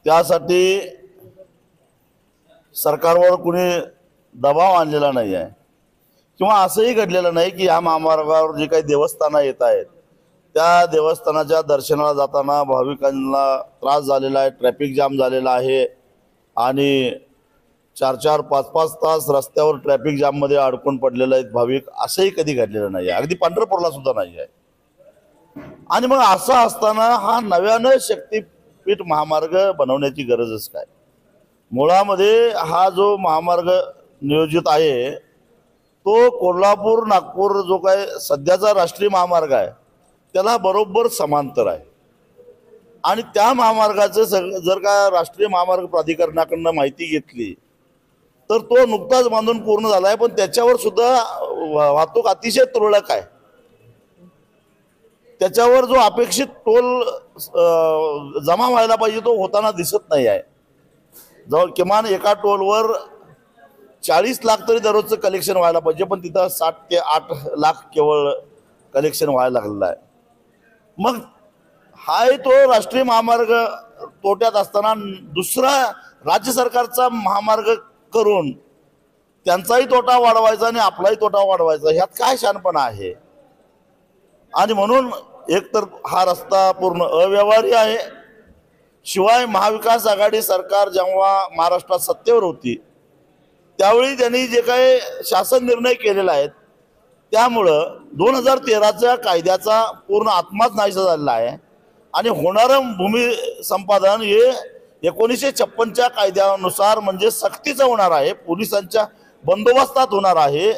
त्यासाठी सरकारवर कुणी दबाव आणलेला नाही आहे किंवा असंही घडलेलं नाही की या महामार्गावर जे काही देवस्थानं येत आहेत त्या देवस्थानाच्या दर्शनाला जाताना भाविकांना त्रास झालेला आहे, ट्रॅफिक जाम झालेला आहे आणि 4-4, 5-5 तास रस्त्यावर ट्रॅफिक जाममध्ये अडकून पडलेले आहेत भाविक। असंही कधी घडलेलं नाही आहे, अगदी पंढरपूरला सुद्धा नाही आहे। आणि मग असं असताना हा नव्यानं शक्तीपीठ महामार्ग बनवण्याची गरजच काय? मुळामध्ये हा जो महामार्ग नियोजित आहे तो कोल्हापूर नागपूर जो काय सध्याचा राष्ट्रीय महामार्ग आहे त्याला बरोबर समांतर आहे आणि त्या महामार्गाचं जर का राष्ट्रीय महामार्ग प्राधिकरणाकडून माहिती घेतली तर तो नुकताच बांधून पूर्ण झाला आहे, पण त्याच्यावर सुद्धा वाहतूक अतिशय तुरळक आहे। त्याच्यावर जो अपेक्षित टोल जमा व्हायला पाहिजे तो होताना दिसत नाही आहे। जवळ किमान एका टोलवर 40 लाख तरी दररोजचं कलेक्शन व्हायला पाहिजे, पण तिथं 7 ते 8 लाख केवळ कलेक्शन व्हायला लागलेलं आहे। मग हाय तो राष्ट्रीय महामार्ग तोट्यात असताना दुसरा राज्य सरकारचा महामार्ग करून त्यांचाही तोटा वाढवायचा आणि आपलाही तोटा वाढवायचा, ह्यात काय शहाणपणा आहे? आणि म्हणून एकतर हा रस्ता पूर्ण अव्यवहार्य आहे, शिवाय महाविकास आघाडी सरकार जेव्हा महाराष्ट्रात सत्तेवर होती त्यावेळी त्यांनी जे काही शासन निर्णय केलेला आहे त्यामुळं 2013च्या कायद्याचा पूर्ण आत्माच नाहीसा झालेला आहे आणि होणारं भूमी संपादन हे 1956च्या कायद्यानुसार म्हणजे सक्तीचं होणार आहे, पोलिसांच्या बंदोबस्तात होणार आहे।